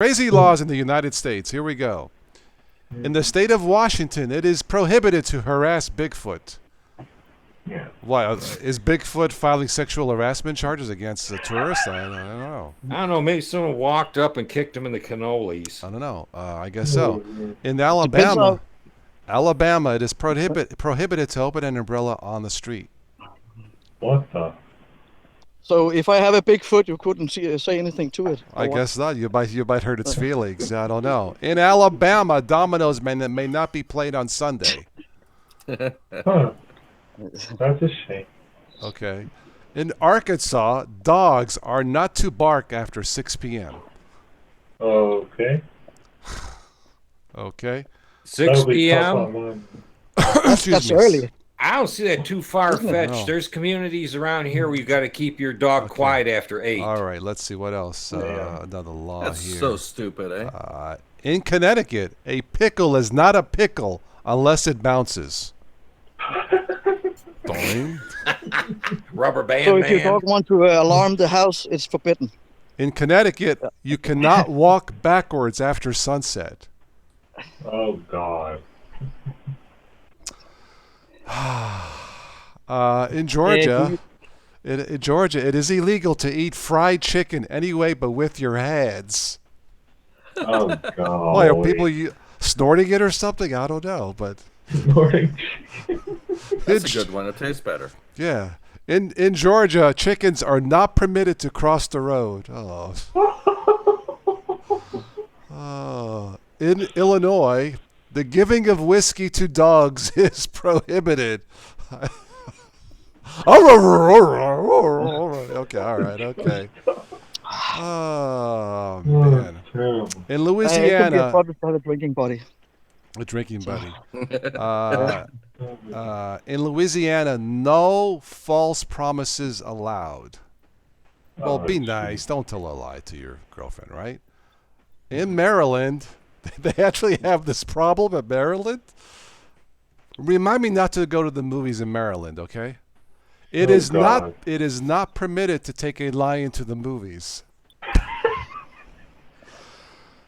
Crazy laws in the United States. Here we go. In the state of Washington, it is prohibited to harass Bigfoot. Yeah. Why? Is Bigfoot filing sexual harassment charges against a tourist? I don't know. I don't know. Maybe someone walked up and kicked him in the cannolis. I don't know. I guess so. In Depends on- Alabama, it is prohibited to open an umbrella on the street. What the? So if I have a Bigfoot, you couldn't say anything to it. I guess not. You might hurt its feelings. I don't know. In Alabama, dominoes may not be played on Sunday. Huh. That's a shame. Okay. In Arkansas, dogs are not to bark after 6 p.m. Okay. Okay. 6 That'll be tough p.m. on mine. That's early. I don't see that too far No. fetched. There's communities around here where you got to keep your dog quiet after 8. All right. Let's see what else. Another law That's here. so stupid, eh? In Connecticut, a pickle is not a pickle unless it bounces. Boing. Rubber band So if your man. dog wants to alarm the house, it's forbidden. In Connecticut, you cannot walk backwards after sunset. Oh God. In Georgia, it is illegal to eat fried chicken anyway, but with your hands. Oh God. Why are people snorting it or something? I don't know, but Snorting. That's a good one. It tastes better. yeah. In Georgia, chickens are not permitted to cross the road. Oh. In Illinois, the giving of whiskey to dogs is prohibited. Okay, all right, okay. Oh, man. Terrible. In It could be a Louisiana, problem for the drinking buddy. a drinking buddy. In Louisiana, no false promises allowed. Well, be nice. Don't tell a lie to your girlfriend, right? In Maryland, they actually have this problem in Maryland. Remind me not to go to the movies in Maryland, okay? It is God. not permitted to take a lion to the movies.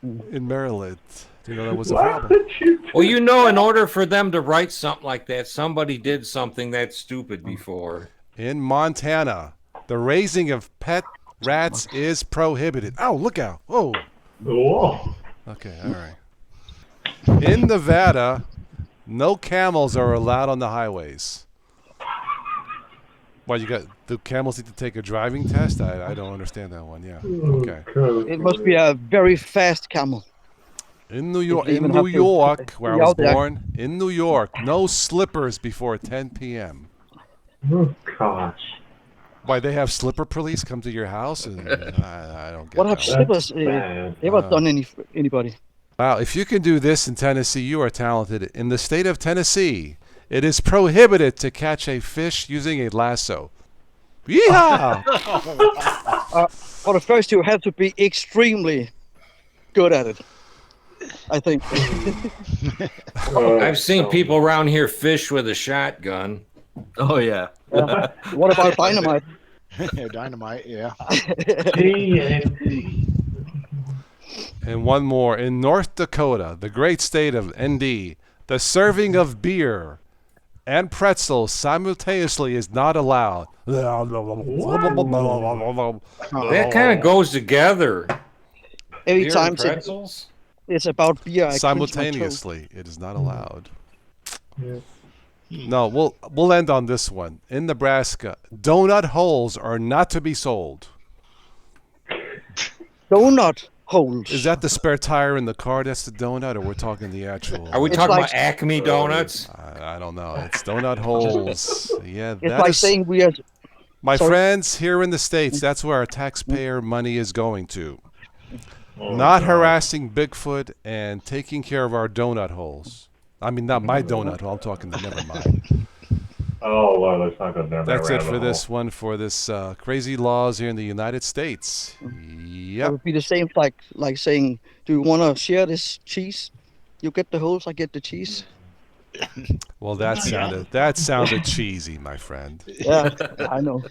In Maryland. Do you know that was a Why problem? would you do Well, you know, in order for them to write something like that, somebody did something that stupid before. In Montana, the raising of pet rats is prohibited. Oh, look out. Oh. Whoa. Okay, all right. In Nevada, no camels are allowed on the highways. Why, do camels need to take a driving test? I don't understand that one. Yeah. Okay. God. It must be a very fast camel. In New York, They even have to where I be was out there. born, in New York, no slippers before 10 p.m. Oh gosh. Why, they have slipper police come to your house? And I don't get What have that. slippers bad. ever done anybody? Wow, if you can do this in Tennessee, you are talented. In the state of Tennessee, it is prohibited to catch a fish using a lasso. Yeehaw! For the first, you have to be extremely good at it. I think. I've seen people around here fish with a shotgun. Oh, yeah. What about dynamite? Dynamite, yeah. TNT. And one more. In North Dakota, the great state of ND, the serving of beer and pretzels simultaneously is not allowed. That kind of goes together. Every Beer time and pretzels? it's about beer. I clench my toe. Simultaneously, it is not allowed. Yeah. No, we'll end on this one. In Nebraska, donut holes are not to be sold. Donut holes. Is that the spare tire in the car that's the donut, or we're talking the actual? Are we It's talking like- about Acme Donuts? I don't know. It's donut holes. Yeah, It's that like is- saying we are. my sorry. friends here in the States, that's where our taxpayer money is going to. Oh, Not God. harassing Bigfoot and taking care of our donut holes. I mean, not my donut hole. I'm talking the never mind. Oh, well, let's not go down that That's it rabbit for hole. this one, for this crazy laws here in the United States. It Yep. would be the same like saying, "Do you want to share this cheese? You get the holes, I get the cheese." Well, that sounded cheesy, my friend. Yeah, I know.